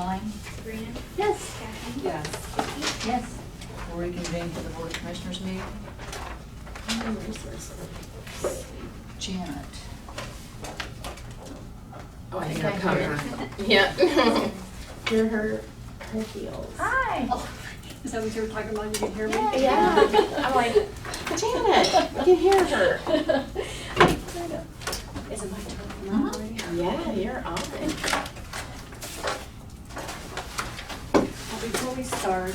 Aye. Sabrina? Yes. Kathleen? Yes. Vicki? Yes. We'll reconvene for the Board of Commissioners meeting. Human resources. Janet. Oh, I think think I I'm hear coming. Yeah. Hear her heels. Hi. Is that what you were talking about? You can hear me? Yeah. I'm like, Janet, I can hear her. Is it my turn? Uh-huh. Already? Yeah, you're on. Before we start,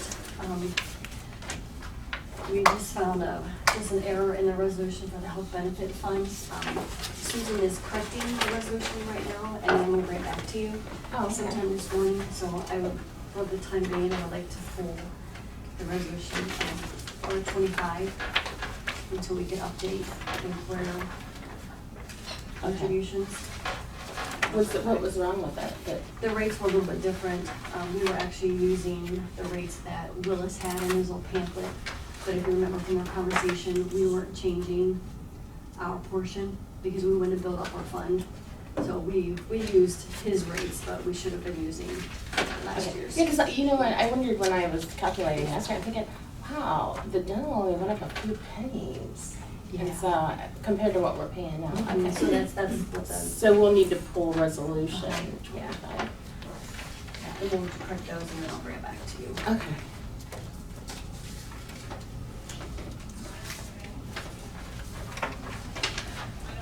we just found just an error in the resolution for the health benefit funds. Susan is correcting the resolution right now, and I'm gonna bring it back to you Oh, okay. sometime this morning. So I would, for the time being, I would like to pull the resolution or 25 until we can update the employer contributions. What was wrong with it? The rates were a little bit different. We were actually using the rates that Willis had in his little pamphlet. But if you remember from our conversation, we weren't changing our portion because we wanted to build up our fund. So we used his rates, but we should have been using last year's. Yeah, because you know what, I wondered when I was calculating, I started thinking, wow, the dental only went up a few pennies. And so, compared to what we're paying now. Okay, so Okay. that's what the, So we'll need to pull resolution. Yeah. 25. and then we'll correct those and then I'll bring it back to you. Okay.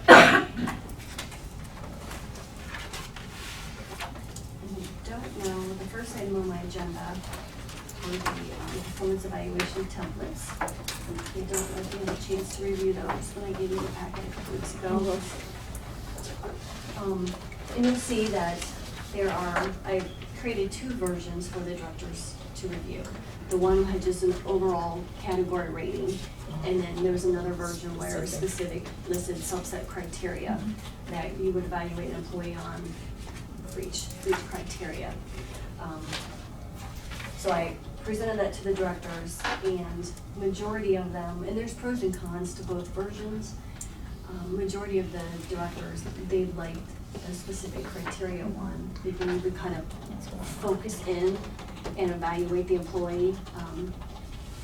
I don't know, the first item on my agenda were the performance evaluation templates. I don't know if you had a chance to review those when I gave you the packet a couple weeks ago. And you'll see that I created two versions for the directors to review. The one had just an overall category rating, and then there was another version where it was specific listed subset criteria that you would evaluate an employee on for each criteria. So I presented that to the directors, and majority of them, and there's pros and cons to both versions. Majority of the directors, they liked a specific criteria one, because you could kind of focus in and evaluate the employee.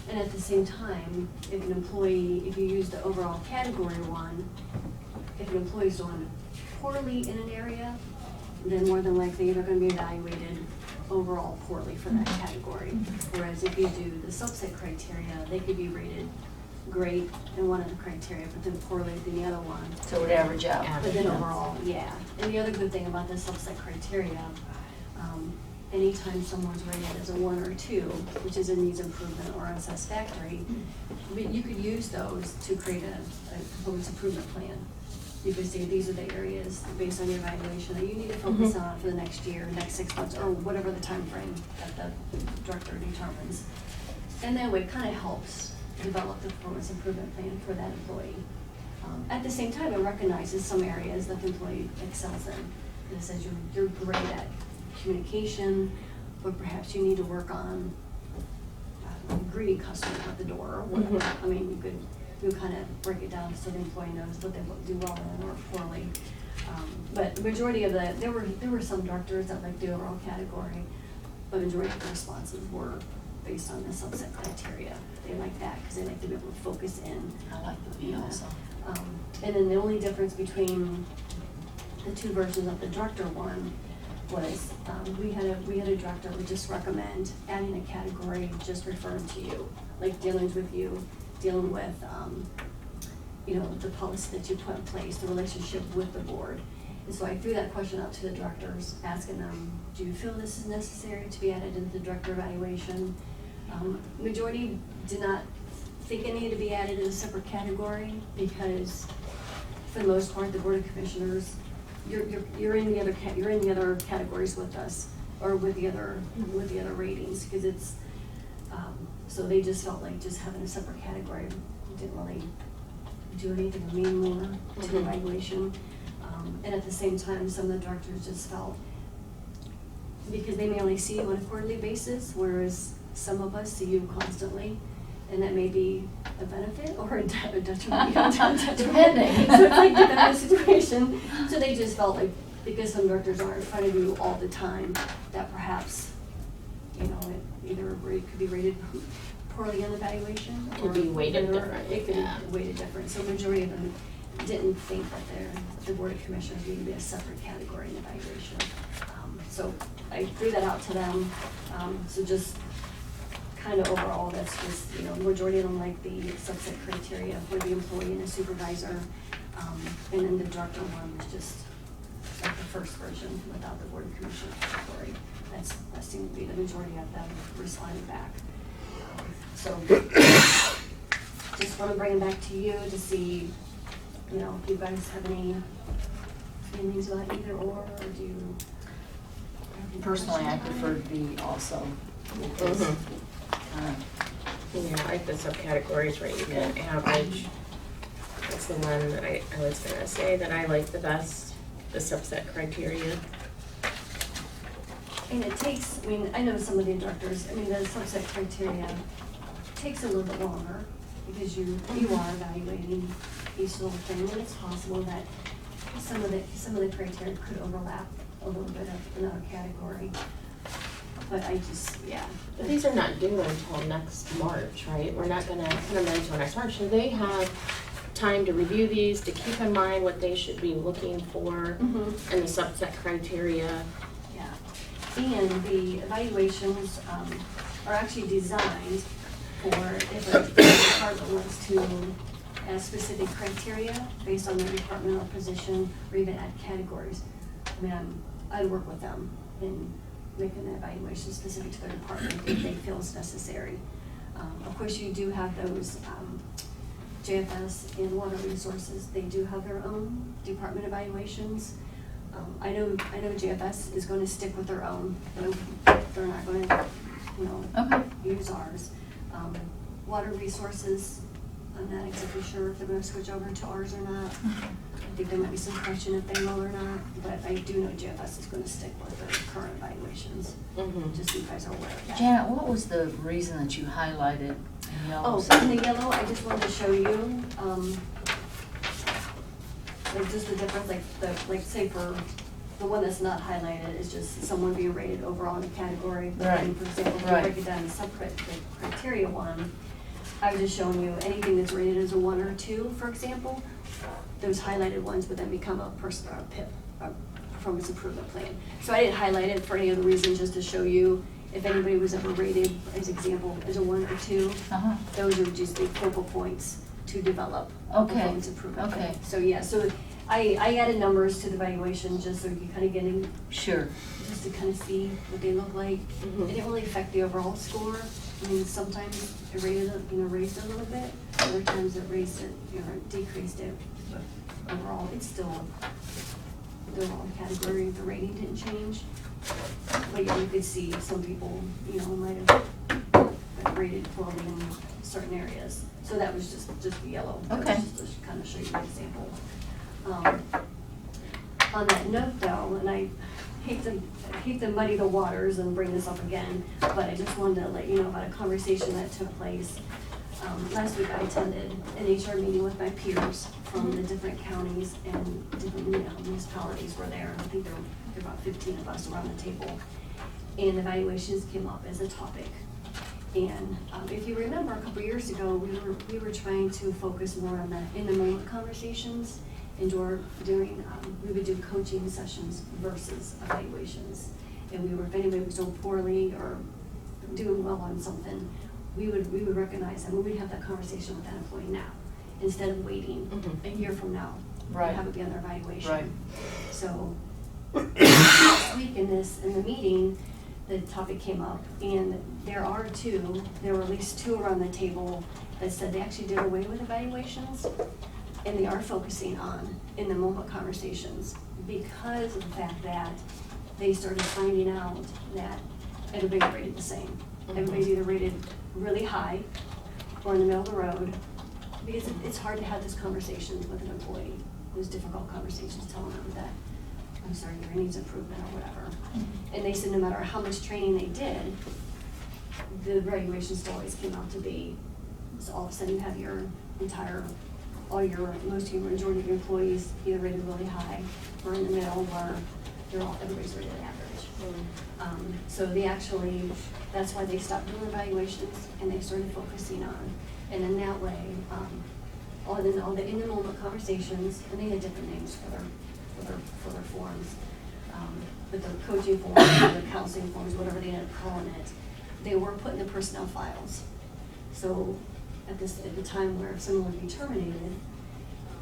And at the same time, if you use the overall category one, if an employee's doing poorly in an area, then more than likely they're gonna be evaluated overall poorly for that category. Whereas if you do the subset criteria, they could be rated great in one of the criteria, but then poorly in the other one. So it would average out. But then overall, yeah. And the other good thing about the subset criteria, anytime someone's rated as a 1 or 2, which is a needs improvement or unsatisfactory, you could use those to create a performance improvement plan. You could say these are the areas based on your evaluation that you need to focus on for the next year, next 6 months, or whatever the time frame that the director determines. And that way it kind of helps develop the performance improvement plan for that employee. At the same time, it recognizes some areas that the employee excels in. And it says you're great at communication, but perhaps you need to work on greeting customers at the door or whatever. I mean, you kind of break it down so the employee knows what they do well in or poorly. But the majority of there were some directors that liked the overall category, but the majority of the responses were based on the subset criteria. They like that because they like to be able to focus in. I like the V also. And then the only difference between the two versions of the director one was we had a director would just recommend adding a category just referring to you, like dealing with you, dealing with the policy that you put in place, the relationship with the board. And so I threw that question out to the directors, asking them, do you feel this is necessary to be added into the director evaluation? Majority did not think it needed to be added in a separate category because, for the most part, the Board of Commissioners, you're in the other categories with us, or with the other ratings, because it's so they just felt like just having a separate category didn't really do anything or mean more to the evaluation. And at the same time, some of the directors just felt, because they may only see you on a quarterly basis, whereas some of us see you constantly, and that may be a benefit or a detriment. Depending. So it's like depending on the situation. So they just felt like, because some directors are in front of you all the time, that perhaps employee could be rated poorly on the evaluation. Could be or weighted better. differently, It could yeah. be weighted different. So majority of them didn't think that the Board of Commissioners needed to be a separate category in evaluation. So I threw that out to them. So just kind of overall, that's just, majority of them like the subset criteria for the employee and the supervisor. And then the director one was just like the first version without the Board of Commissioners category. That seemed to be the majority of them responding back. So just want to bring it back to you to see, if you guys have any feelings about either or do you? Personally, I prefer B also. Because, Yeah, I like the subcategories where you can average. That's the one that I was gonna say that I like the best, the subset criteria. And it takes, I know some of the directors, the subset criteria takes a little bit longer because you are evaluating each little thing, and it's possible that some of the criteria could overlap a little bit of another category. But But these are not due until next March, right? We're not gonna put them until next March. So they have time to review these, to keep in mind what they should be looking for Mhm. and the subset criteria. Yeah, and the evaluations are actually designed for if a department wants to add specific criteria based on their departmental position or even add categories. I'd work with them in making the evaluation specific to their department if they feel it's necessary. Of course, you do have those JFS and Water Resources, they do have their own department evaluations. I know JFS is going to stick with their own. They're not going to, Okay. use ours. Water Resources, I'm not exactly sure if they're going to switch over to ours or not. I think there might be some question if they will or not, but I do know JFS is going to stick with their current evaluations. Just so you guys are aware of that. Janet, what was the reason that you highlighted in yellow? Oh, in the yellow, I just wanted to show you, like just the difference, say for the one that's not highlighted is just someone being rated overall in a category. Right. And for example, if you Right. break it down to criteria one, I was just showing you anything that's rated as a 1 or 2, for example, those highlighted ones would then become a PIP, a performance improvement plan. So I didn't highlight it for any other reason, just to show you if anybody was ever rated, as example, as a 1 or 2, Uh-huh. those are just the focal points to develop Okay. performance improvement. Okay. So I added numbers to the evaluation just so you can kind of get in, Sure. just to kind of see what they look like. It didn't really affect the overall score. Sometimes it raised it a little bit, other times it raised it, decreased it, but overall, it's still the overall category, the rating didn't change. But yeah, you could see some people, might have rated poorly in certain areas. So that was just the yellow. That was Okay. just to kind of show you an example. On that note though, and I hate to muddy the waters and bring this up again, but I just wanted to let you know about a conversation that took place. Last week I attended an HR meeting with my peers from the different counties and different municipalities were there. I think there were about 15 of us around the table. And evaluations came up as a topic. And if you remember, a couple years ago, we were trying to focus more on the in-the-moment conversations, and we would do coaching sessions versus evaluations. And if anybody was doing poorly or doing well on something, we would recognize them. We would have that conversation with that employee now, instead of waiting a year from now Right. to have it be on their evaluation. Right. So last week in the meeting, the topic came up, and there were at least 2 around the table that said they actually did away with evaluations, and they are focusing on in-the-moment conversations because of the fact that they started finding out that everybody's rated the same. Everybody's either rated really high or in the middle of the road, because it's hard to have those conversations with an employee, those difficult conversations telling them that, I'm sorry, your needs improvement or whatever. And they said no matter how much training they did, the evaluation still always came out to be, so all of a sudden you have most of your majority of your employees either rated really high or in the middle, or everybody's rated average. So they actually, that's why they stopped doing evaluations and they started focusing on, and in that way, all the in-the-moment conversations, and they had different names for their forms. But the coaching forms, the counseling forms, whatever they ended up calling it, they were put in the personnel files. So at the time where someone would be terminated,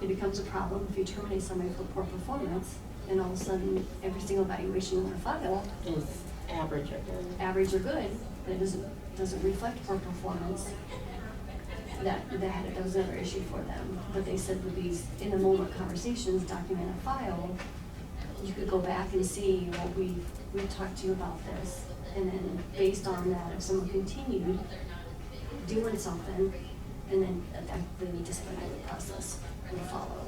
it becomes a problem if you terminate somebody for poor performance, and all of a sudden, every single evaluation in their file Is average or good. average or good, but it doesn't reflect poor performance. That was never an issue for them. But they said with these in-the-moment conversations, document a file, you could go back and see, well, we've talked to you about this. And then based on that, if someone continued doing something, and then the disciplinary process would follow.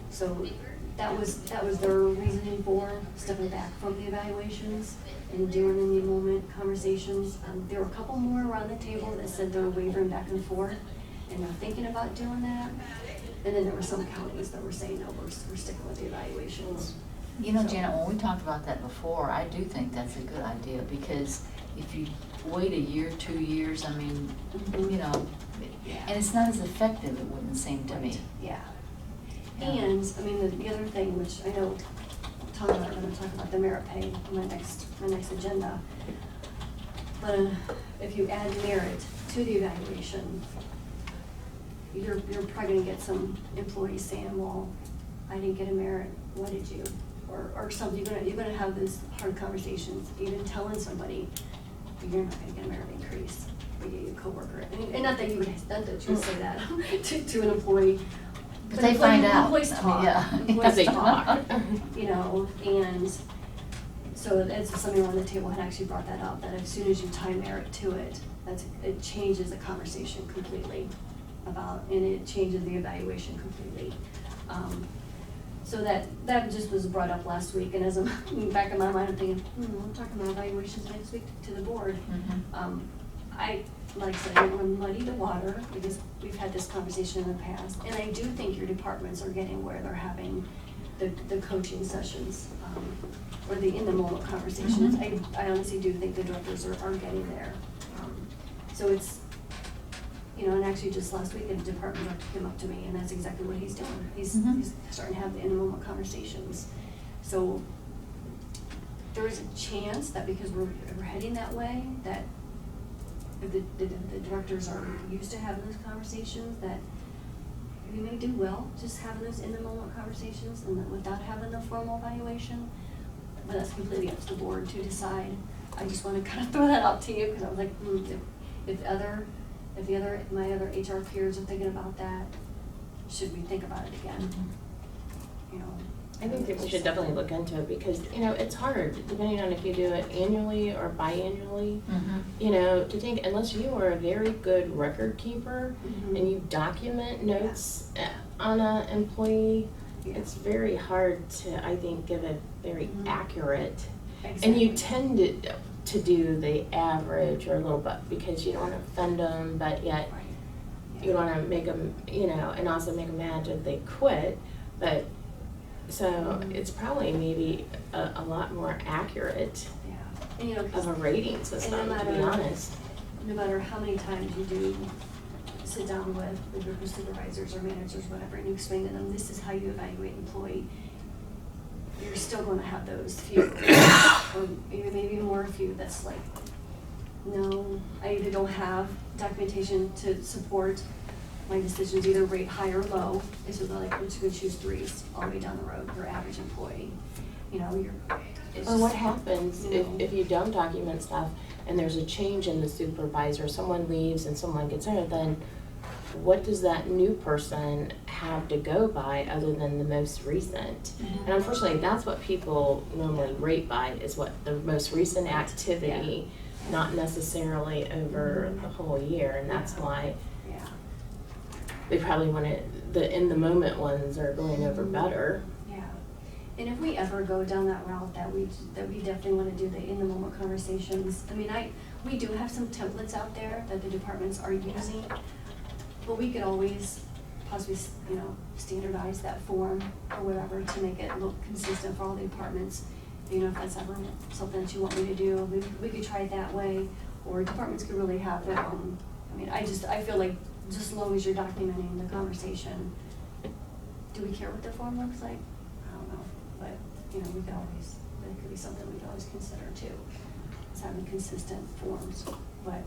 So that was their reasoning for stepping back from the evaluations and doing in-the-moment conversations. There were a couple more around the table that said they're wavering back and forth, and they're thinking about doing that. And then there were some counties that were saying, no, we're sticking with the evaluations. You know, So- Janet, when we talked about that before, I do think that's a good idea, because if you wait a year, 2 years, I mean, you know, Yeah. and it's not as effective, it wouldn't seem to me. Yeah. Yeah. And, I mean, the other thing, which I know Tom and I are gonna talk about the merit pay on my next agenda. But if you add merit to the evaluation, you're probably gonna get some employees saying, well, I didn't get a merit, what did you? Or something, you're gonna have these hard conversations, even telling somebody, you're not gonna get a merit increase, or your coworker. And not that you would say that to an employee. But they find out. Employees I mean, talk. yeah. Employees As they talk. talk. You know, and so as somebody around the table had actually brought that up, that as soon as you tie merit to it, it changes the conversation completely about, and it changes the evaluation completely. So that just was brought up last week, and as I'm back in my mind, I'm thinking, we're talking about evaluations next week to the board. Mhm. Like I said, I don't want to muddy the water, because we've had this conversation in the past, and I do think your departments are getting where they're having the coaching sessions, or the in-the-moment conversations. Mhm. I honestly do think the directors are getting there. So it's, you know, and actually just last week, a department director came up to me, and that's exactly what he's doing. He's starting to have the in-the-moment conversations. So there is a chance that because we're heading that way, that if the directors are used to having those conversations, that we may do well just having those in-the-moment conversations and then without having the formal evaluation. But that's completely up to the board to decide. I just want to kind of throw that out to you, because I was like, if my other HR peers are thinking about that, should we think about it again? You know. I think that we should definitely look into it, because, you know, it's hard, depending on if you do it annually or biannually. Mhm. You know, to think, unless you are a very good record keeper and you document notes on an employee, it's very hard to, I think, give a very accurate. And you tend to do the average or a little bit, because you don't want to offend them, but yet you want to make them, you know, and also make them mad that they quit. But so it's probably maybe a lot more accurate And, you know, of a rating system, to be honest. No matter how many times you do sit down with the group of supervisors or managers, whatever, and you explain to them, this is how you evaluate an employee, you're still going to have those few, or even maybe more few that's like, no, I either don't have documentation to support my decisions, either rate high or low. It's just like, we're just gonna choose threes all the way down the road, your average employee. You know, it's Or what just, happens you know. if you don't document stuff and there's a change in the supervisor, someone leaves and someone gets hired, then what does that new person have to go by other than the most recent? And unfortunately, that's what people normally rate by, is what the most recent activity, not necessarily over the whole year, and that's why Yeah. they probably want to, the in-the-moment ones are going over better. Yeah, and if we ever go down that route, that we definitely want to do the in-the-moment conversations. I mean, we do have some templates out there that the departments are using, but we could always possibly, standardize that form or whatever to make it look consistent for all the departments. you know, if that's ever something that you want me to do, we could try it that way, or departments could really have their own. I mean, I feel like just as long as you're documenting the conversation, do we care what the form looks like? I don't know, but, you know, that could be something we could always consider too, is having consistent forms, but,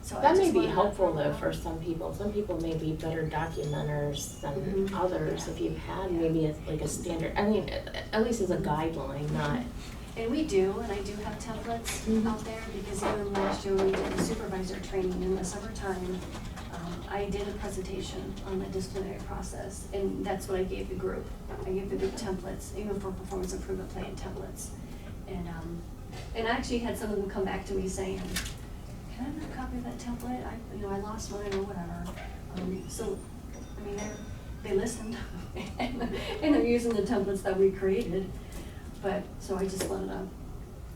so I That may just be wanted to helpful throw though that for out. some people. Some people may be better documenters than Mhm. others. Yeah. If you've had Yeah. maybe like a standard, I mean, at least as a guideline, not. And we do, and I do have templates Mhm. out there, because even last year when we did the supervisor training in the summertime, I did a presentation on the disciplinary process, and that's what I gave the group. I gave the group templates, even for performance improvement plan templates. And I actually had some of them come back to me saying, can I have a copy of that template? I lost mine or whatever. So, I mean, they listened, and they're using the templates that we created. But, so I just wanted to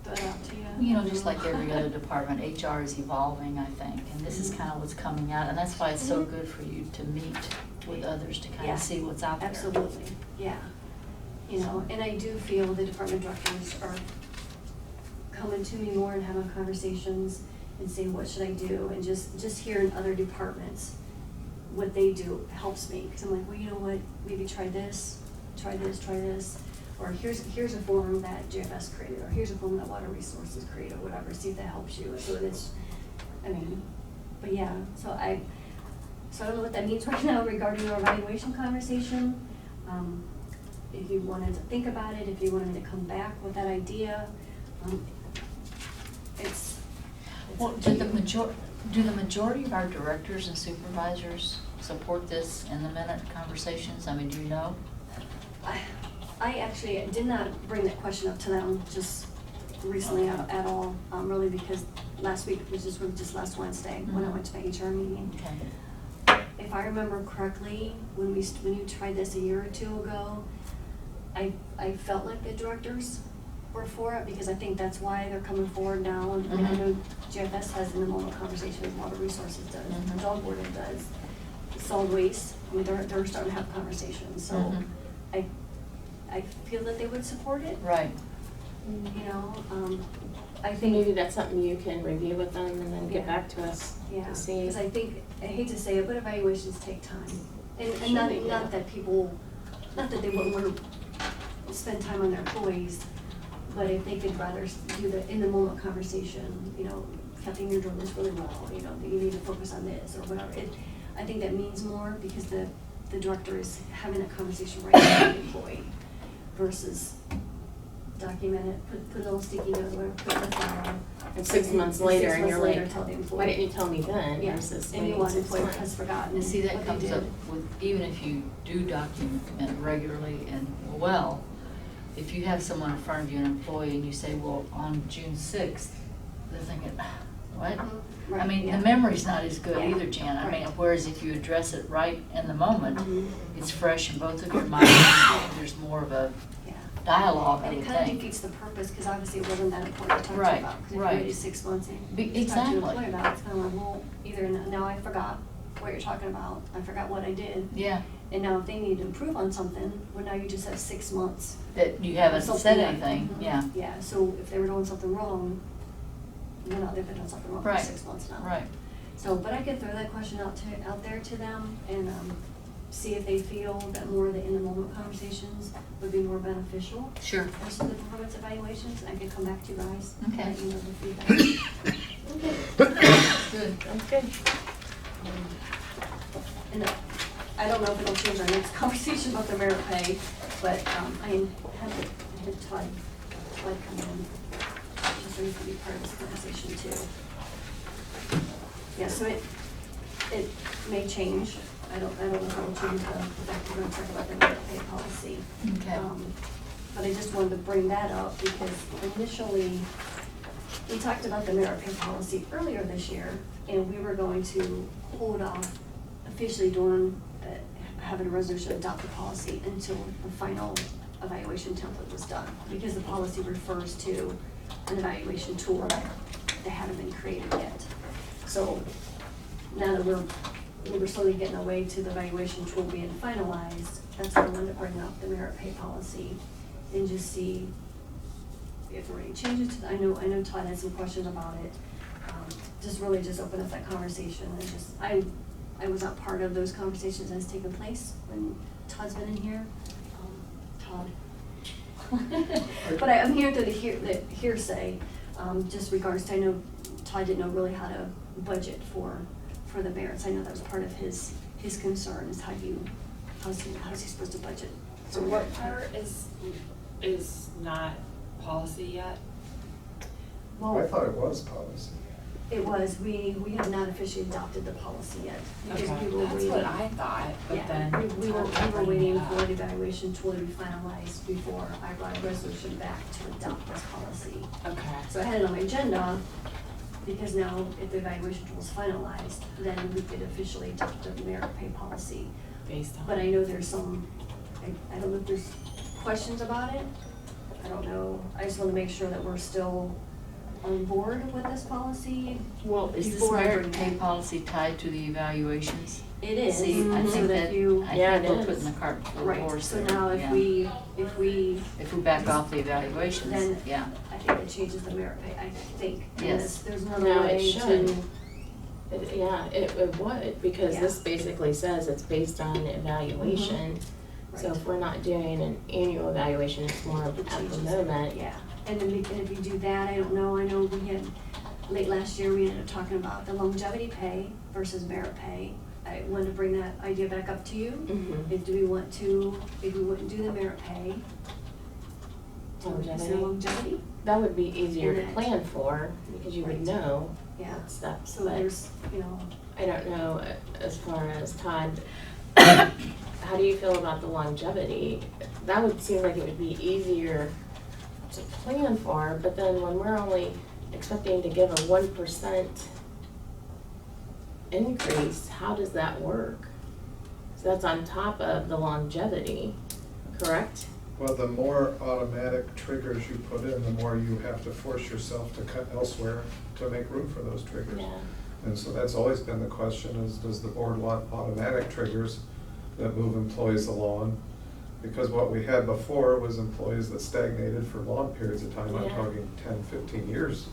throw it out to you. You know, just like every other department, HR is evolving, I think, and this is kind of what's coming out, and that's why it's so good for you to meet with others to kind Yeah. of see what's out there. Absolutely, yeah. You know, and I do feel the department directors are coming to me more and having conversations and saying, what should I do? And just hearing other departments, what they do helps me. Because I'm like, well, you know what, maybe try this, try this, try this. Or here's a form that JFS created, or here's a form that Water Resources created, or whatever, see if that helps you. So it's, I mean, but yeah, so I don't know what that means right now regarding our evaluation conversation. If you wanted to think about it, if you wanted me to come back with that idea, it's Well, up to do you. the majority of our directors and supervisors support this in the minute conversations? I mean, do you know? I actually did not bring that question up to them just recently at all, really, because last week, which is just last Wednesday, when I Mhm. went to my HR meeting. Okay. If I remember correctly, when you tried this a year or two ago, I felt like the directors were for it, because I think that's why they're coming forward now. And I Mhm. know JFS has in the moment conversations, Water Resources does, Mhm. Dog Warden does, solid waste, I mean, they're starting to have conversations, so Mhm. I feel that they would support it, Right. you know, I So think. maybe that's something you can review with them and then get Yeah. back to us Yeah, to see. because I think, I hate to say it, but evaluations take time. And Sure not, they do. not that people, not that they wouldn't want to spend time on their employees, but if they could rather do the in the moment conversation, you know, Kathleen, you're doing this really well, you know, that you need to focus on this or whatever. I think that means more, because the director is having that conversation right with the employee versus document it, put a little sticky note, whatever, put it in the file. And 6 months And later, 6 and months you're later, like, tell the employee. why didn't you tell me then? Yeah, Versus and waiting one 6 employer months. has forgotten And see, that what comes they up did. with, even if you do document regularly and well, if you have someone in front of you, an employee, and you say, well, on June 6th, they're thinking, what? I Right, mean, yeah. the memory's not as good Yeah, either, Jan. I mean, right. whereas if you address it right in the moment, Mhm. it's fresh in both of your minds, there's more of a Yeah. dialogue, I And it would kind of think. defeats the purpose, because obviously it wasn't that important to talk to Right, you about. Because if right. you waited 6 months and Be- you talk to exactly. an employee about it, it's kind of like, well, either now I forgot what you're talking about, I forgot what I did. Yeah, And now if they need to improve on something, well, now you just have 6 months. that you haven't Something said that- anything, Mhm. yeah, Yeah, so if they were doing something wrong, they've been doing something wrong for Right, 6 months now. right. So, but I could throw that question out there to them and, see if they feel that more of the in-the-moment conversations would be more beneficial Sure. versus the performance evaluations. I could come back to you guys. and Okay. let you know the feedback. Good. Sounds good. And I don't know if it'll change our next conversation about the merit pay, but, I had Todd come in, just so he can be part of this conversation too. Yeah, so it may change. I don't know if it'll change the fact we're gonna talk about the merit pay policy. Okay. But I just wanted to bring that up because initially, we talked about the merit pay policy earlier this year, and we were going to hold off officially doing, having a resolution to adopt the policy until the final evaluation template was done, because the policy refers to an evaluation tool that hadn't been created yet. So now that we were slowly getting away to the evaluation tool being finalized, that's why I wanted to bring up the merit pay policy and just see if there were any changes to, I know Todd had some questions about it. Just really just open up that conversation and just, I was not part of those conversations that's taken place when Todd's been in here. Todd. But I'm here through the hearsay, just regards to, I know Todd didn't know really how to budget for the merits. I know that was part of his concern is how's he supposed to budget? So what part is not policy yet? Well, I thought it was policy. it was, we have not officially adopted the policy yet. Because Okay, we were that's waiting. what I thought, but Yeah, then. we were bringing waiting it up. for the evaluation tool to be finalized before I brought a resolution back to adopt this policy. Okay. So I had it on my agenda, because now if the evaluation tool is finalized, then we could officially adopt the merit pay policy. Based on. But I know there's some, I don't know if there's questions about it. I don't know, I just wanna make sure that we're still on board with this policy. Well, is this Before I merit bring pay that. policy tied to the evaluations? It is, See, I so think that that, you, I Yeah, think it we're is. putting the cart before the right, horse so there, now yeah. if we, If we back off the evaluations, then yeah. I think it changes the merit pay, I think. Yes. There's another No, it way should. to, Yeah, it would, because Yeah. this basically says it's based on evaluation. So right. if we're not doing an annual evaluation, it's more of It at the changes moment. Yeah, and then and if you do that, I know we had, late last year, we ended up talking about the longevity pay versus merit pay. I wanted to bring that idea back up to you. Mhm. If we wouldn't do the merit pay, do we just say Longevity. longevity? That would be easier to And that- plan for, because you would Right. know Yeah, what steps. so but there's, I don't know, as far as Todd, how do you feel about the longevity? That would seem like it would be easier to plan for, but then when we're only expecting to give a 1% increase, how does that work? So that's on top of the longevity, correct? Well, the more automatic triggers you put in, the more you have to force yourself to cut elsewhere to make room for those triggers. Yeah. And so that's always been the question is, does the board want automatic triggers that move employees along? Because what we had before was employees that stagnated for long periods of time, I'm Yeah. talking 10, 15 years,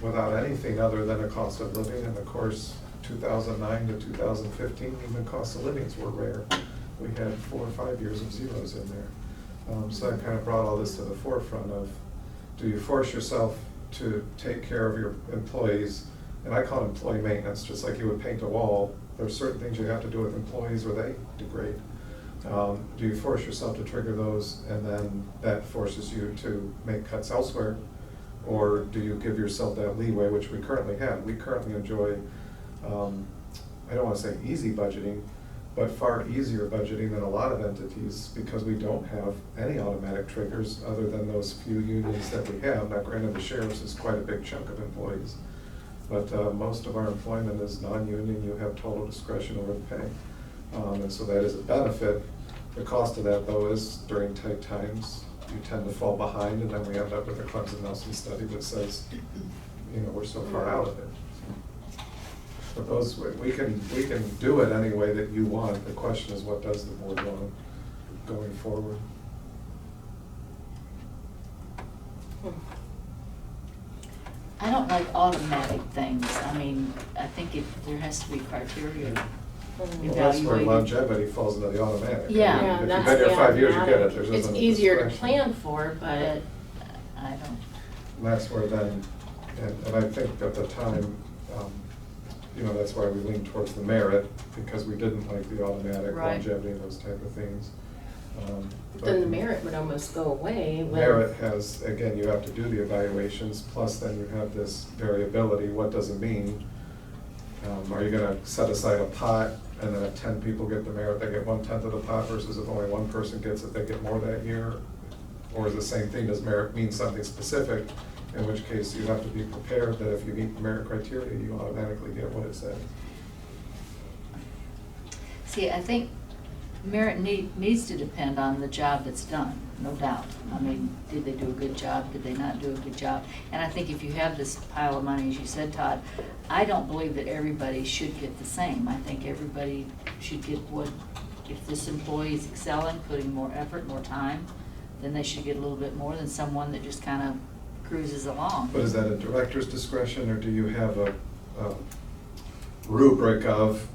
without anything other than a cost of living. And of course, 2009 to 2015, even cost of livings were rare. We had 4 or 5 years of zeros in there. So that kind of brought all this to the forefront of, do you force yourself to take care of your employees? And I call it employee maintenance, just like you would paint a wall. There's certain things you have to do with employees or they degrade. Do you force yourself to trigger those and then that forces you to make cuts elsewhere? Or do you give yourself that leeway, which we currently have? We currently enjoy, I don't want to say easy budgeting, but far easier budgeting than a lot of entities because we don't have any automatic triggers other than those few unions that we have. Now granted, the sheriff's is quite a big chunk of employees, but most of our employment is non-union. You have total discretion over the pay. And so that is a benefit. The cost of that though is during tight times, you tend to fall behind and then we end up with a Clemson-Nelson study that says, we're so far out of it. But those, we can do it any way that you want. The question is, what does the board want going forward? I don't like automatic things. I mean, I think there has to be criteria. Well, that's where Evaluated. longevity falls into the automatic. Yeah. Yeah, If you've that's been here the 5 years, you get it. automatic. There's It's isn't a easier to discretion. plan for, but I don't. And that's where then, and I think at the time, that's why we leaned towards the merit, because we didn't like the automatic Right. longevity and those type of things. then the merit would almost go away when. Merit has, again, you have to do the evaluations, plus then you have this variability. What does it mean? Are you gonna set aside a pot, and then if 10 people get the merit, they get 1/10 of the pot, versus if only one person gets it, they get more that year? Or is the same thing, does merit mean something specific? In which case, you have to be prepared that if you meet the merit criteria, you automatically get what it says. See, I think merit needs to depend on the job that's done, no doubt. I mean, did they do a good job? Did they not do a good job? And I think if you have this pile of money, as you said, Todd, I don't believe that everybody should get the same. I think everybody should get what, if this employee is excelling, putting more effort, more time, then they should get a little bit more than someone that just kind of cruises along. But is that a director's discretion, or do you have a rubric of,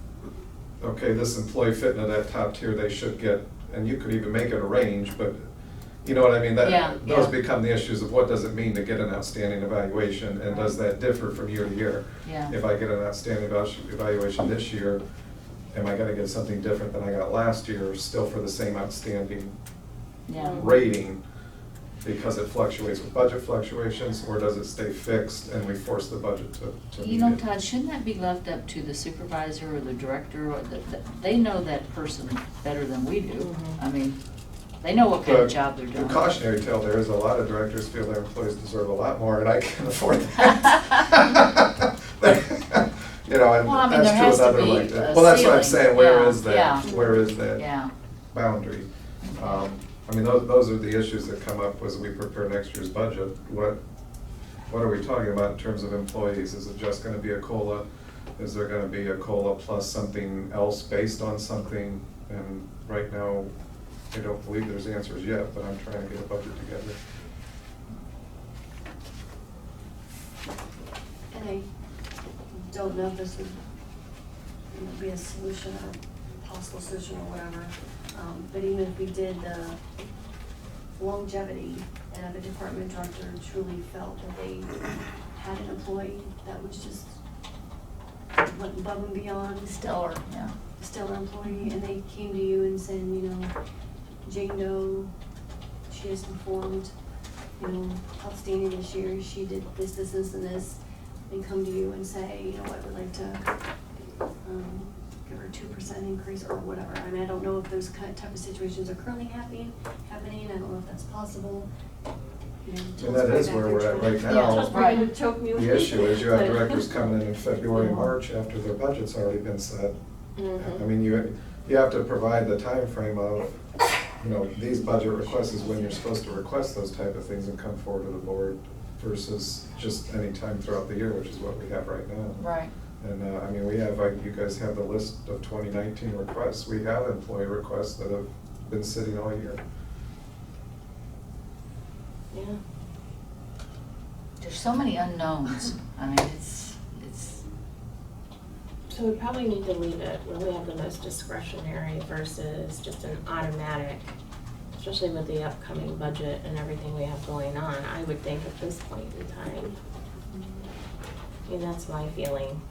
okay, this employee fitting into that top tier, they should get, and you could even make it a range, but you know what I mean? Yeah, Those yeah. become the issues of what does it mean to get an outstanding evaluation, and does that differ from year to year? Yeah. If I get an outstanding evaluation this year, am I gonna get something different than I got last year, still for the same outstanding Yeah. rating? Because it fluctuates with budget fluctuations, or does it stay fixed and we force the budget to You meet know, it? Todd, shouldn't that be left up to the supervisor or the director, or they know that person better than we do? Mhm. I mean, they know what kind of The- job they're doing. The cautionary tale there is a lot of directors feel their employees deserve a lot more, and I can afford that. You know, and Well, I mean, that's there true has with to other be like that. a Well, that's what I'm ceiling. saying, where Yeah, is that, yeah. where is that Yeah. boundary? I mean, those are the issues that come up as we prepare next year's budget. What are we talking about in terms of employees? Is it just gonna be a COLA? Is there gonna be a COLA plus something else based on something? And right now, I don't believe there's answers yet, but I'm trying to get a budget together. And I don't know if this would, be a solution or possible solution or whatever, but even if we did the longevity, and if a department director truly felt that they had an employee that was just went above and beyond, Stellar, yeah. a stellar employee, and they came to you and said, Jane Doe, she has performed, outstanding this year, she did this, this, this, and this, and come to you and say, what, we'd like to, give her 2% increase or whatever. I mean, I don't know if those type of situations are currently happening, I don't know if that's possible. And that is where we're at right now. Just Right. to choke me. The issue is you have But- directors coming in February, March after their budget's already been set. Mhm. I mean, you have to provide the time frame of, these budget requests is when you're supposed to request those type of things and come forward to the board versus just any time throughout the year, which is what we have right now. Right. And, I mean, we have, you guys have the list of 2019 requests. We have employee requests that have been sitting all year. Yeah. There's so many unknowns. I mean, it's, So we probably need to leave it where we have the most discretionary versus just an automatic, especially with the upcoming budget and everything we have going on, I would think at this point in time. I mean, that's my feeling.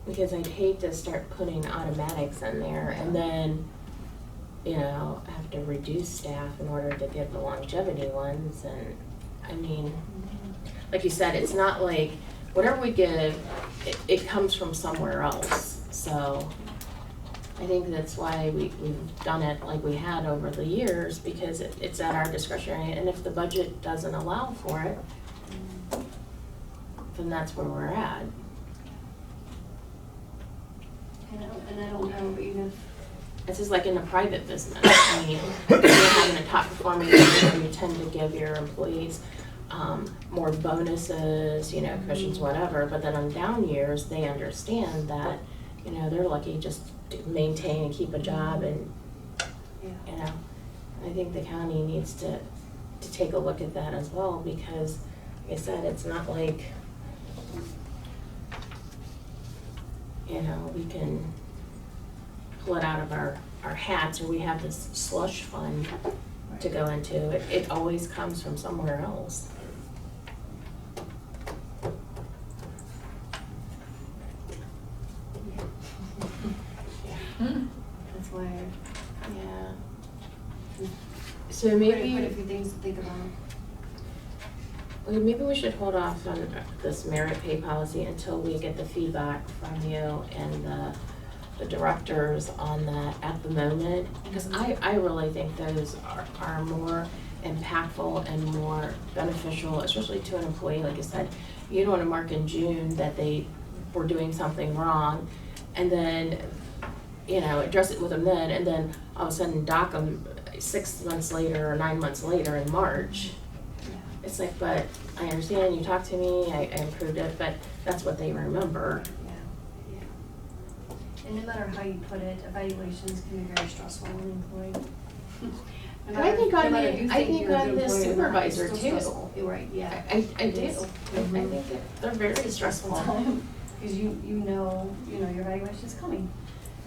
Because I'd hate to start putting automatics in there and then, have to reduce staff in order to get the longevity ones. And, I mean, like you said, it's not like, whatever we give, it comes from somewhere else. So I think that's why we've done it like we had over the years, because it's at our discretion. And if the budget doesn't allow for it, then that's where we're at. And I don't know, even if, It's just like in a private business. I mean, if you're having a top performing year, you tend to give your employees more bonuses, cushions, whatever. But then on down years, they understand that, they're lucky just to maintain and keep a job. And, yeah. I think the county needs to take a look at that as well, because, like I said, it's not like, we can pull it out of our hats, or we have this slush fund to go into. It always comes from somewhere else. That's why Yeah. So quite a maybe, few things to think about. maybe we should hold off on this merit pay policy until we get the feedback from you and the directors on that at the moment. Because I really think those are more impactful and more beneficial, especially to an employee. Like I said, you don't want to mark in June that they were doing something wrong, and then, address it with them then, and then all of a sudden dock them 6 months later or 9 months later in March. It's like, but I understand, you talked to me, I improved it, but that's what they remember. And no matter how you put it, evaluations can be very stressful on an employee. No But I think matter- on no the- matter if you I think you're a on good the employee or not, supervisor it's still too. stressful. You're right, yeah. I do. It is. I think they're very It's a stressful stressful. time, because you know, your evaluation is coming,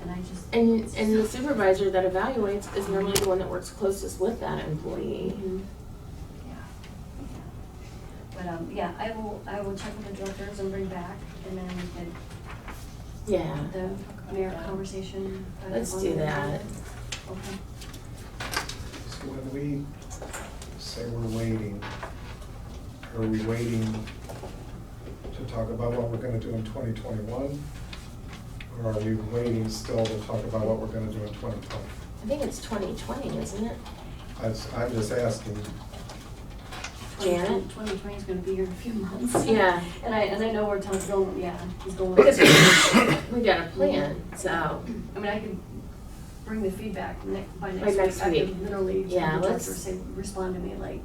and I just. And the supervisor that evaluates is normally the one that works closest with that employee. Mhm. Yeah. But, yeah, I will check with the directors and bring back, and then we can, Yeah. the merit conversation. Let's on do the- that. Okay. So when we say we're waiting, are we waiting to talk about what we're gonna do in 2021? Or are we waiting still to talk about what we're gonna do in 2020? I think it's 2020, isn't it? I'm just asking. Janet? 2020 is gonna be here in a few months. Yeah. And I know where Tom's going, yeah, he's going. Because we got a plan, so. I mean, I could bring the feedback by By next week. next I week. could literally Yeah, tell the let's- director, say, respond to me like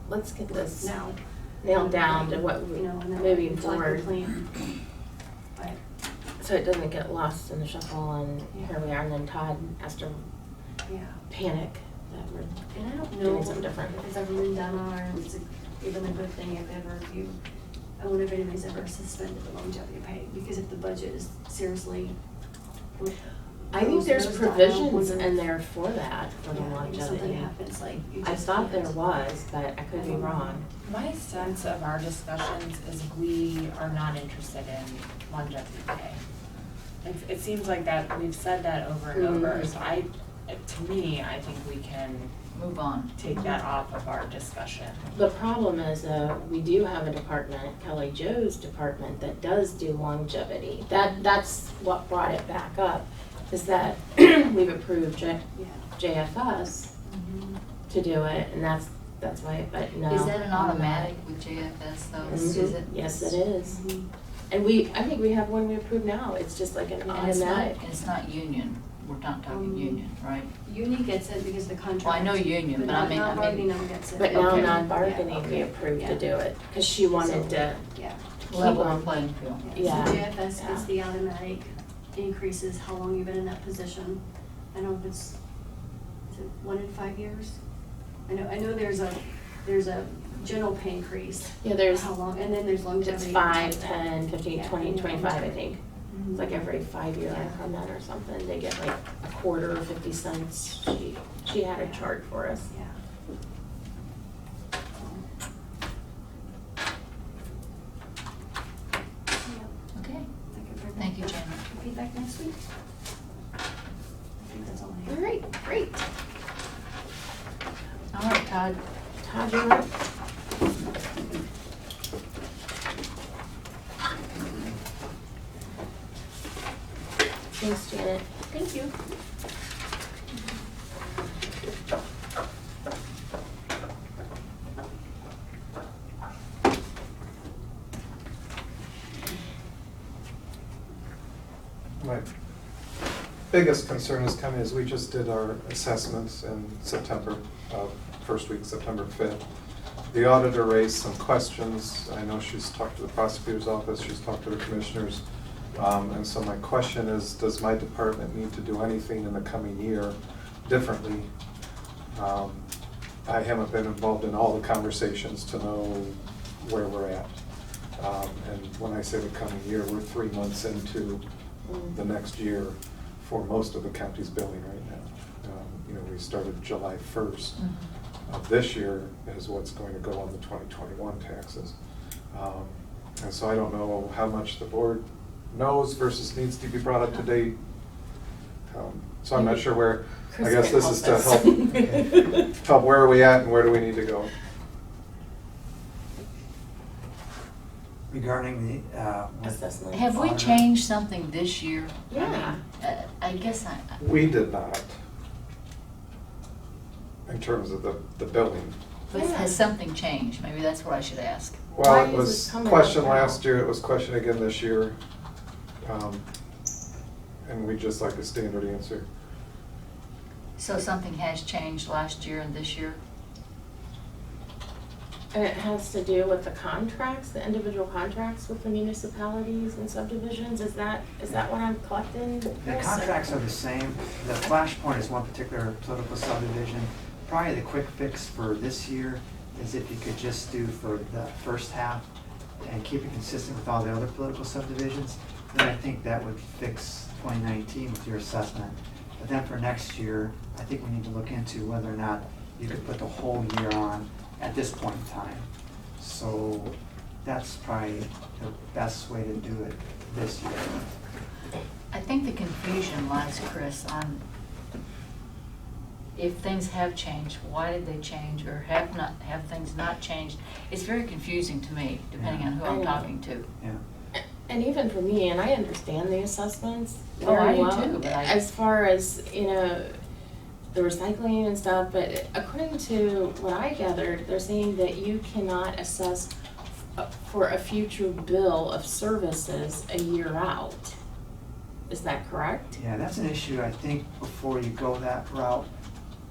Let's get this now. nailed down to what we, You know, and then moving it's like the forward. plan. But, So it doesn't get lost in the shuffle and here we are, and then Todd has to yeah. panic that we're And I don't know doing if something different. it's ever been done or if it's even a good thing I wonder if anybody's ever suspended the longevity pay, because if the budget is seriously. I think there's goes down, provisions wonder- in there for that, for the Yeah, if something longevity. happens, like you I just thought there can't. was, but I could be wrong. My sense of our discussions is we are not interested in longevity pay. It seems like that, we've said that over and over, Mhm. so to me, I think we can Move on. take that off of our discussion. The problem is, we do have a department, Kelly Jo's department, that does do longevity. That's what brought it back up, is that we've approved Yeah. JFS Mhm. to do it, and that's why, but no. Is that an I'm not. automatic with JFS though? Mhm. Is it? Yes, it is. Mhm. And I think we have one we approve now, it's just like an And it's not, automatic. and it's not union, we're not talking union, right? Uni gets it because of the contract. Well, I know union, but I not- mean- not I mean- bargaining never gets it. But now Okay. non-bargaining, we Yeah. approved to Yeah. do it, because she wanted to, Yeah. Level Keep the on. playing field. Yeah. So JFS Yeah. gets the automatic increases, how long you've been in that position. I don't know if is it 1 in 5 years? I know there's a general pay increase. yeah, there's, How long, and then there's longevity. it's on top 5, of that. 10, 15, Yeah, 20, and 25, I think. Mhm. It's like every 5-year Yeah. increment or something, they get like a quarter or 50 cents. She had a chart for us. Yeah. Yeah, Okay, I can bring thank you, back Janet. feedback next week. I think that's all I All have. right, great. All right, Todd. Todd, you're up. Thanks, Janet. Thank you. My biggest concern is coming as we just did our assessments in September, first week, September 5th. The auditor raised some questions. I know she's talked to the prosecutor's office, she's talked to the commissioners. And so my question is, does my department need to do anything in the coming year differently? I haven't been involved in all the conversations to know where we're at. And when I say the coming year, we're 3 months into the next year for most of the county's billing right now. We started July 1st of this year is what's going to go on the 2021 taxes. And so I don't know how much the board knows versus needs to be brought up to date. So I'm not sure where, I guess this is to help where are we at and where do we need to go? Regarding the, what- Assessment. Have we changed something this year? Yeah. I guess We did not, in terms of the billing. but has something changed? Maybe that's what I should ask. Well, Why it is was this coming questioned up now? last year, it was questioned again this year. And we just like a standard answer. So something has changed last year and this year? And it has to do with the contracts, the individual contracts with the municipalities and subdivisions, is that what I'm collecting? The Chris? contracts are the same. The flashpoint is one particular political subdivision. Probably the quick fix for this year is if you could just do for the first half and keep it consistent with all the other political subdivisions, then I think that would fix 2019 with your assessment. But then for next year, I think we need to look into whether or not you could put the whole year on at this point in time. So that's probably the best way to do it this year. I think the confusion lies, Chris, on if things have changed, why did they change, or have things not changed? It's very confusing to me, depending on who I'm talking to. Yeah. And even for me, and I understand the assessments Oh, I very do well, too, but as far as, the recycling and stuff, but according to what I gathered, they're saying that you cannot assess for a future bill of services a year out. Is that correct? Yeah, that's an issue I think before you go that route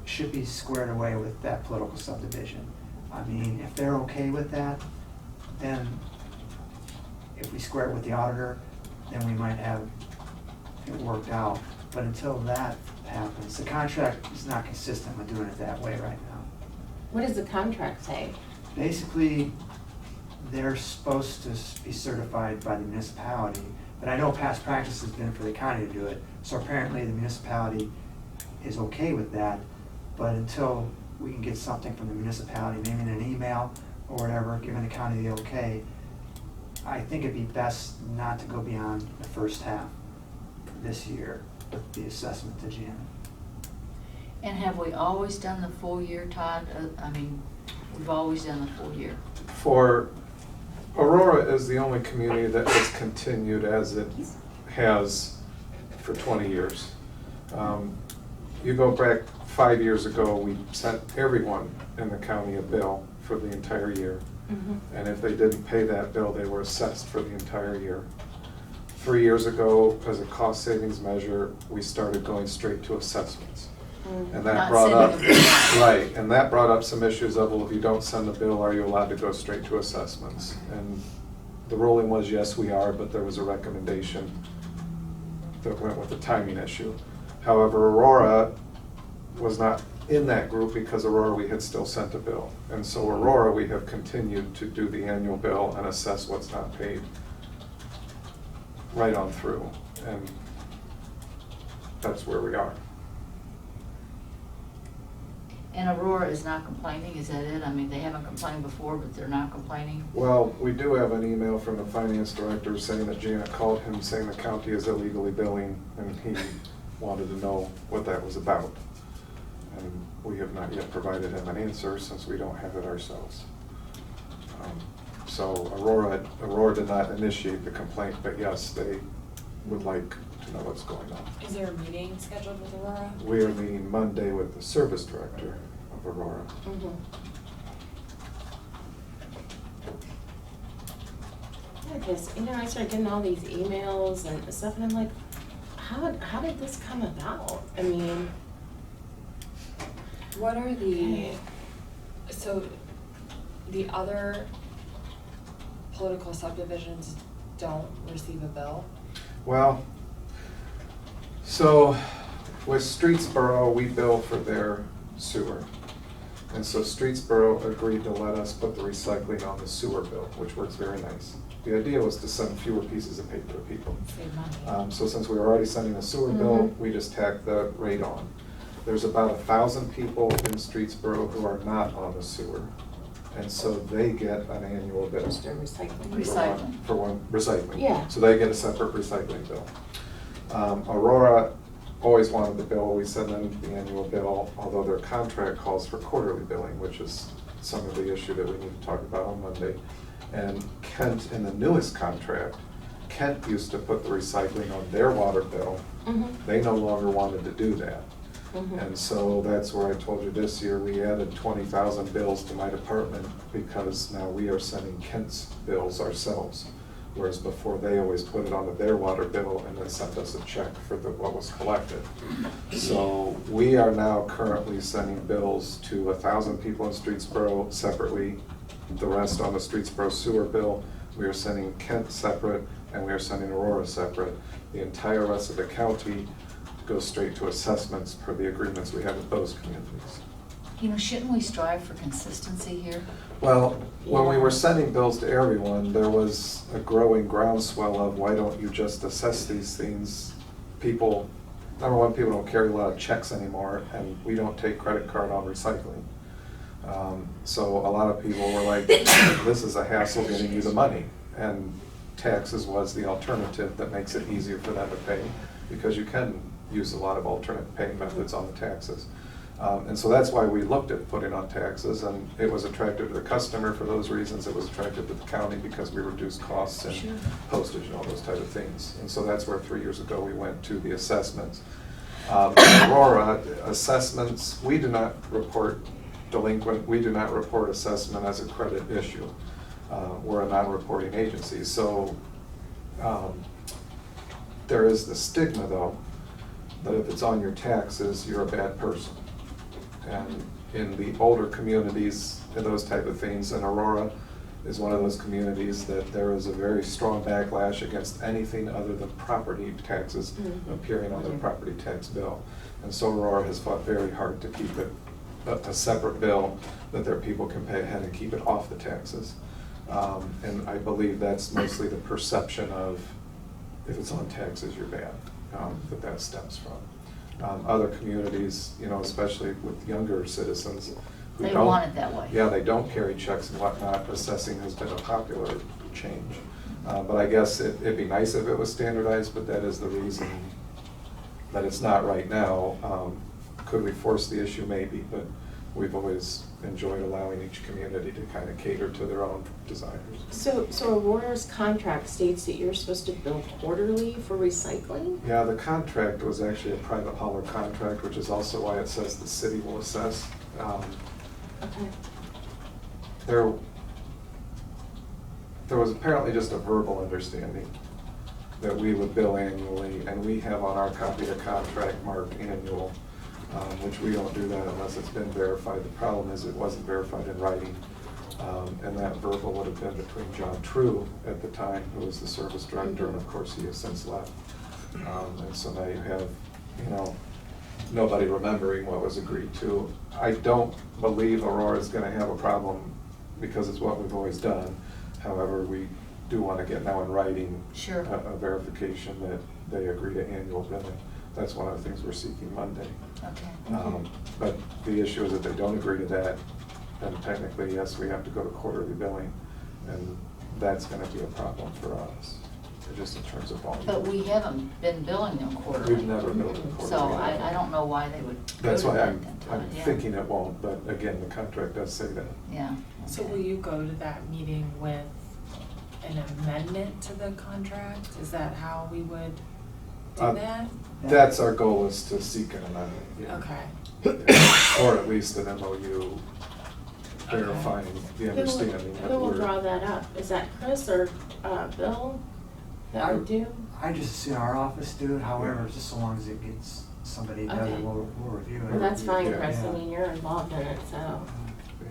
should be squared away with that political subdivision. I mean, if they're okay with that, then if we square it with the auditor, then we might have it worked out. But until that happens, the contract is not consistent with doing it that way right now. What does the contract say? Basically, they're supposed to be certified by the municipality, but I know past practice has been for the county to do it, so apparently the municipality is okay with that, but until we can get something from the municipality, maybe in an email or whatever, giving the county the okay, I think it'd be best not to go beyond the first half this year with the assessment to Janet. And have we always done the full year, Todd? I mean, we've always done the full year. For Aurora is the only community that has continued as it has for 20 years. You go back 5 years ago, we sent everyone in the county a bill for the entire year. Mm-hmm. And if they didn't pay that bill, they were assessed for the entire year. 3 years ago, as a cost savings measure, we started going straight to assessments. And that Not brought up, sending a bill. right, and that brought up some issues of, well, if you don't send a bill, are you allowed to go straight to assessments? And the ruling was, yes, we are, but there was a recommendation that went with the timing issue. However, Aurora was not in that group because Aurora, we had still sent a bill. And so Aurora, we have continued to do the annual bill and assess what's not paid right on through. And that's where we are. And Aurora is not complaining, is that it? I mean, they haven't complained before, but they're not complaining? Well, we do have an email from the finance director saying that Janet called him saying the county is illegally billing, and he wanted to know what that was about. And we have not yet provided him an answer since we don't have it ourselves. So Aurora did not initiate the complaint, but yes, they would like to know what's going on. Is there a meeting scheduled with Aurora? We are meeting Monday with the service director of Aurora. Mm-hmm. Yeah, because, I started getting all these emails and stuff, and I'm like, how did this come about? I mean, What are so the other political subdivisions don't receive a bill? Well, so with Streetsboro, we bill for their sewer. And so Streetsboro agreed to let us put the recycling on the sewer bill, which works very nice. The idea was to send fewer pieces of paper to people. Save money. So since we were already sending a sewer bill, we just tacked the rate on. There's about 1,000 people in Streetsboro who are not on the sewer. And so they get an annual bill. just a recycling. Recycling. For one, recycling. Yeah. So they get a separate recycling bill. Aurora always wanted the bill, we send them the annual bill, although their contract calls for quarterly billing, which is some of the issue that we need to talk about on Monday. And Kent, in the newest contract, Kent used to put the recycling on their water bill. Mm-hmm. They no longer wanted to do that. Mm-hmm. And so that's where I told you this year, we added 20,000 bills to my department because now we are sending Kent's bills ourselves. Whereas before, they always put it onto their water bill and then sent us a check for what was collected. So we are now currently sending bills to 1,000 people in Streetsboro separately, the rest on the Streetsboro sewer bill. We are sending Kent separate, and we are sending Aurora separate. The entire rest of the county goes straight to assessments per the agreements we have with those communities. You know, shouldn't we strive for consistency here? Well, when we Yeah. were sending bills to everyone, there was a growing groundswell of why don't you just assess these things? People, number one, people don't carry a lot of checks anymore, and we don't take credit card on recycling. So a lot of people were like, this is a hassle getting you the money. And taxes was the alternative that makes it easier for them to pay, because you can use a lot of alternate paying methods on the taxes. And so that's why we looked at putting on taxes, and it was attractive to the customer for those reasons. It was attractive to the county because we reduced costs and Sure. postage and all those type of things. And so that's where 3 years ago we went to the assessments. Aurora, assessments, we do not report delinquent, we do not report assessment as a credit issue. We're a non-reporting agency. So there is the stigma, though, that if it's on your taxes, you're a bad person. And in the older communities and those type of things, and Aurora is one of those communities that there is a very strong backlash against anything other than property taxes appearing on their property tax bill. And so Aurora has fought very hard to keep it a separate bill that their people can pay ahead and keep it off the taxes. And I believe that's mostly the perception of, if it's on taxes, you're bad, that stems from. Other communities, you know, especially with younger citizens who They don't. want it that way. Yeah, they don't carry checks and whatnot. Assessing has been a popular change. But I guess it'd be nice if it was standardized, but that is the reason that it's not right now. Could we force the issue? Maybe, but we've always enjoyed allowing each community to kind of cater to their own desires. So Aurora's contract states that you're supposed to bill quarterly for recycling? Yeah, the contract was actually a private hauler contract, which is also why it says the city will assess. Okay. There was apparently just a verbal understanding that we would bill annually, and we have on our copy a contract marked annual, which we don't do that unless it's been verified. The problem is it wasn't verified in writing, and that verbal would have been between John True at the time, who was the service director, and of course he has since left. And so now you have, you know, nobody remembering what was agreed to. I don't believe Aurora is going to have a problem because it's what we've always done. However, we do want to get now in writing Sure. a verification that they agree to annual billing. That's one of the things we're seeking Monday. Okay. But the issue is if they don't agree to that, then technically, yes, we have to go to quarterly billing, and that's going to be a problem for us, just in terms of volume. But we haven't been billing them quarterly. We've never billed them quarterly. So I don't know why they would go That's to why that I'm then, yeah. thinking it won't, but again, the contract does say that. Yeah. So okay. will you go to that meeting with an amendment to the contract? Is that how we would do that? That's our goal, is to seek an amendment. yeah. Okay. Or at least an MOU verifying the understanding that Who will we're. draw that up? Is that Chris or Bill that would do? I just see our office do it, however, just so long as it gets somebody together, Okay. we'll review it. Well, that's fine, Yeah. Chris. I Yeah. mean, you're involved in it, so.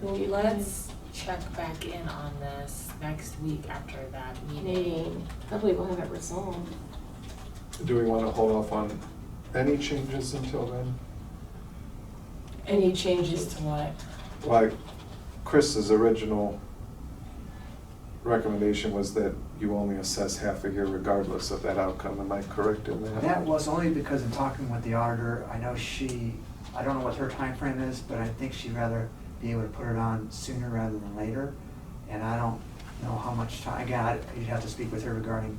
Let's check back in on this next week after that meeting. Maybe, hopefully we'll have it resolved. Do we want to hold off on any changes until then? Any changes to what? Like Chris's original recommendation was that you only assess half a year regardless of that outcome. Am I correct in that? That was only because in talking with the auditor, I know I don't know what her time frame is, but I think she'd rather be able to put it on sooner rather than later. And I don't know how much time, again, you'd have to speak with her regarding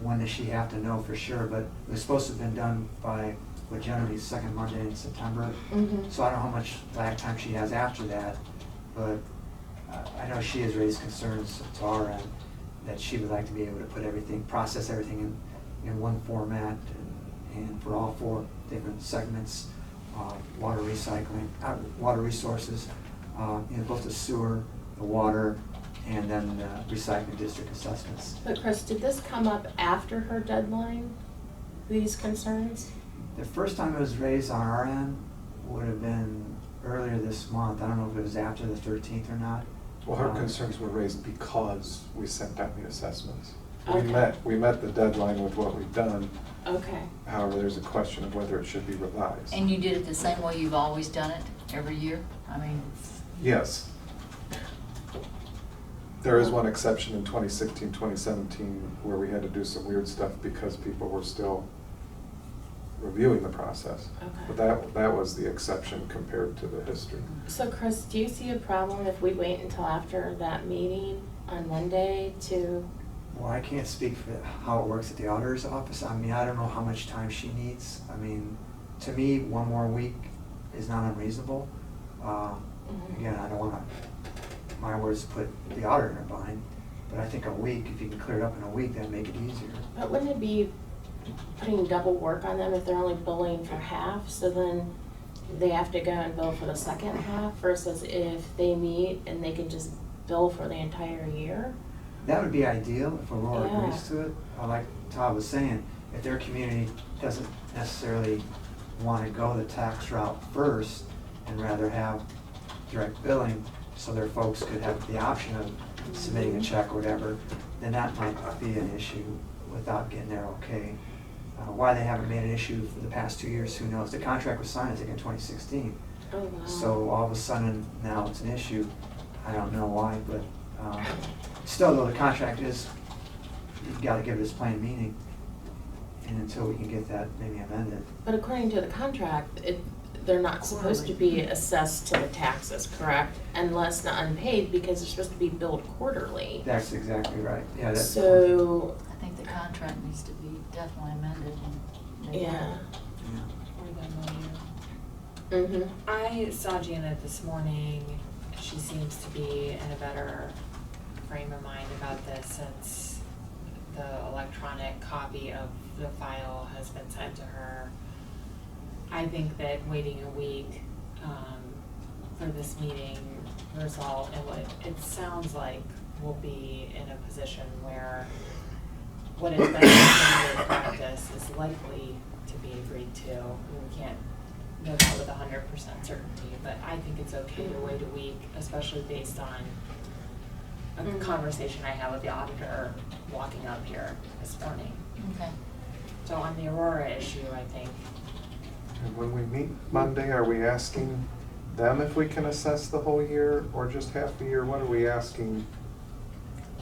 when does she have to know for sure, but it was supposed to have been done by what generally is second Monday in September. Mhm. So I don't know how much lag time she has after that, but I know she has raised concerns to our end that she would like to be able to put everything, process everything in one format and for all 4 different segments, water recycling, water resources, both the sewer, the water, and then the recycling district assessments. But Chris, did this come up after her deadline, these concerns? The first time it was raised on our end would have been earlier this month. I don't know if it was after the 13th or not. Well, her concerns were raised because we sent out the assessments. Okay. We met the deadline with what we've done. Okay. However, there's a question of whether it should be revised. And you did it the same way you've always done it, every year? I mean, Yes. There is one exception in 2016, 2017, where we had to do some weird stuff because people were still reviewing the process. Okay. But that was the exception compared to the history. So Chris, do you see a problem if we wait until after that meeting on Monday to, Well, I can't speak for how it works at the auditor's office. I mean, I don't know how much time she needs. I mean, to me, 1 more week is not unreasonable. Again, I don't want to, my words, put the auditor in a bind, but I think a week, if you can clear it up in a week, that'd make it easier. but wouldn't it be putting double work on them if they're only billing for half? So then they have to go and bill for the second half versus if they meet and they can just bill for the entire year? That would be ideal if Aurora Yeah. agrees to it. Like Todd was saying, if their community doesn't necessarily want to go the tax route first and rather have direct billing, so their folks could have the option of submitting a check or whatever, then that might be an issue without getting their okay. Why they haven't made an issue for the past 2 years, who knows? The contract was signed, I think, in 2016. Oh, wow. So all of a sudden, now it's an issue. I don't know why, but still though, the contract is, you've got to give it its plain meaning. And until we can get that maybe amended. But according to the contract, they're not supposed to be assessed to the taxes, correct? Unless not unpaid, because they're supposed to be billed quarterly. That's exactly right. Yeah, that's. So, I think the contract needs to be definitely amended and made yeah. Yeah. Or them, Mm-hmm. I saw Janet this morning. She seems to be in a better frame of mind about this since the electronic copy of the file has been sent to her. I think that waiting a week for this meeting result in what it sounds like we'll be in a position where what has been standard practice is likely to be agreed to. We can't know that with 100% certainty, but I think it's okay to wait a week, especially based on a conversation I had with the auditor walking up here this morning. Okay. So on the Aurora issue, I think, And when we meet Monday, are we asking them if we can assess the whole year or just half the year? What are we asking?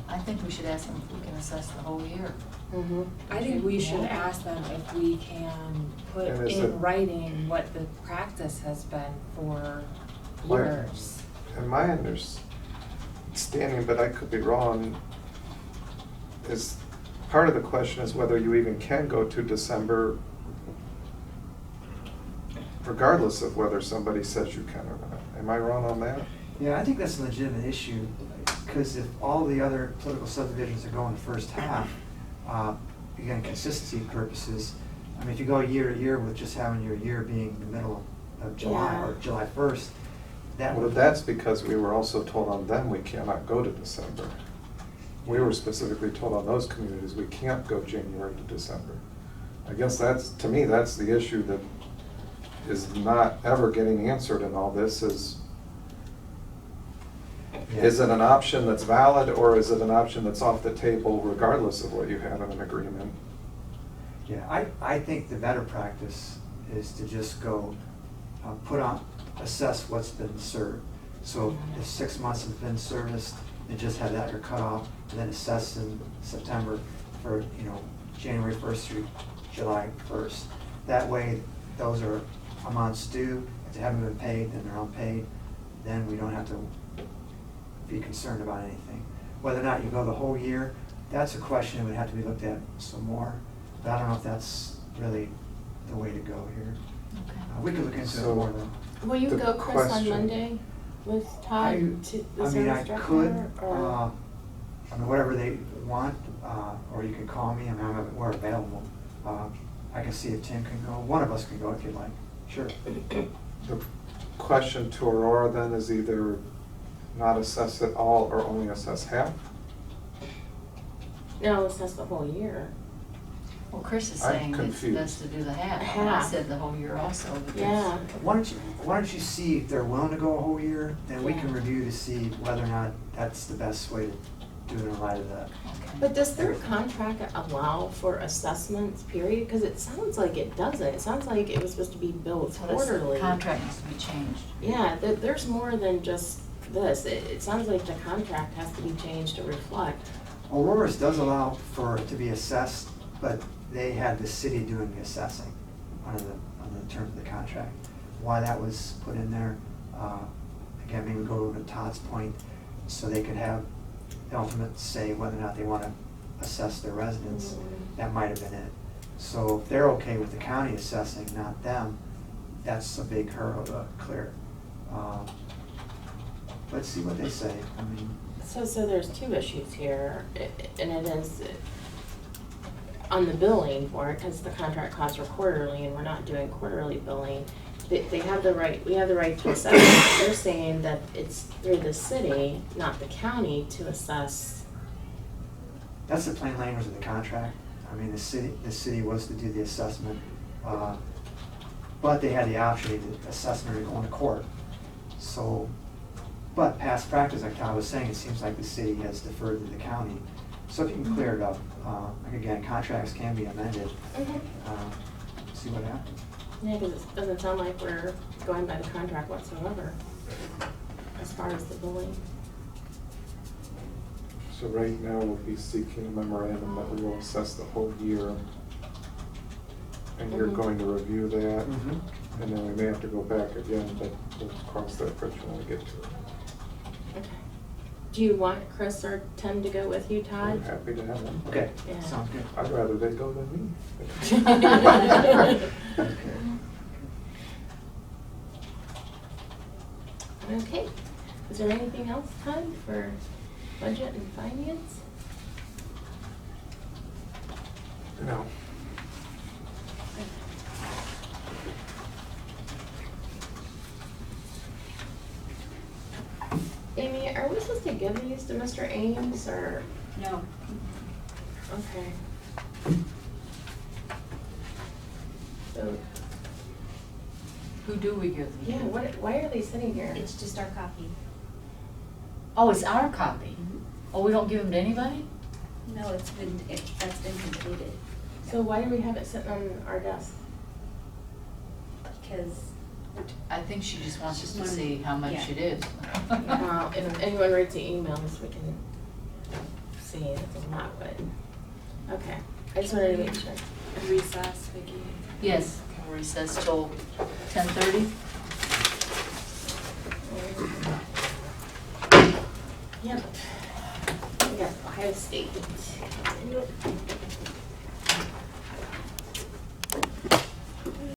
I think we should ask them if we can assess the whole year. Mm-hmm. I think we should ask them if we can put And is in it- writing what the practice has been for Like- years. And my understanding, but I could be wrong, is part of the question is whether you even can go to December regardless of whether somebody says you can or not. Am I wrong on that? Yeah, I think that's a legitimate issue, because if all the other political subdivisions are going the first half, again, consistency purposes, I mean, if you go year to year with just having your year being the middle of July Yeah. or July 1st, that Well, would. that's because we were also told on them we cannot go to December. We were specifically told on those communities we can't go January to December. I guess that's, to me, that's the issue that is not ever getting answered in all this is it an option that's valid or is it an option that's off the table regardless of what you have in an agreement? Yeah, I think the better practice is to just go, assess what's been served. So if 6 months has been serviced, and just have that your cutoff, and then assess in September for, January 1st through July 1st. That way, those are amounts due. If they haven't been paid, then they're unpaid. Then we don't have to be concerned about anything. Whether or not you go the whole year, that's a question that would have to be looked at some more. But I don't know if that's really the way to go here. Okay. We could look into it So- more though. Will you The go, Chris, on question- Monday with Todd to the I service mean, I director? could, or- whatever they want, or you can call me, we're available. I can see if Tim can go, one of us can go if you'd like, sure. The question to Aurora then is either not assess at all or only assess half? No, it's not the whole year. Well, Chris is I'm saying it's confused. best to do the half, and I Half. said the whole year also, because. Yeah. Why don't you see if they're willing to go a whole year, then we can Yeah. review to see whether or not that's the best way to do it in light of that. Okay. But does their contract allow for assessments, period? Because it sounds like it doesn't. It sounds like it was supposed to be billed So that's- the quarterly. contract needs to be changed. Yeah, there's more than just this. It sounds like the contract has to be changed to reflect. Aurora's does allow for it to be assessed, but they had the city doing the assessing under the terms of the contract. Why that was put in there, again, maybe go to Todd's point, so they could have the ultimate say whether or not they want to assess their residents. That might have been it. So if they're okay with the county assessing, not them, that's a big hurdle to clear. Let's see what they say. I mean, So there's two issues here, and it is on the billing for it, because the contract costs are quarterly, and we're not doing quarterly billing. They have the right, we have the right to assess. They're saying that it's through the city, not the county, to assess. that's the plain language of the contract. I mean, the city was to do the assessment, but they had the option of the assessment or going to court. So, but past practice, like Todd was saying, it seems like the city has deferred to the county. So if you can clear it up, like again, contracts can be amended, see what happens. Yeah, because it doesn't sound like we're going by the contract whatsoever, as far as the billing. So right now, we'll be seeking a memorandum that we will assess the whole year. And you're Mhm. going to review that, Mhm. and then we may have to go back again, but we'll cross that bridge when we get to it. Okay. Do you want Chris or Tim to go with you, Todd? I'm happy to have them. Okay, Yeah. sounds good. I'd rather they go than me. Okay, is there anything else, Todd, for budget and finance? No. Amy, are we supposed to give these to Mr. Ames, or? No. Okay. So, Who do we give them to? yeah, why are they sitting here? It's just our copy. Oh, it's our copy? Oh, we don't give them to anybody? No, that's been completed. So why do we have it sitting on our desk? Because I think she just wants us to Just see how much yeah. it is. Well, if anyone writes the emails, we can see it's a lot, but, okay. I just wanted to make sure. Recess, Vicki. Yes, can we recess till 10:30?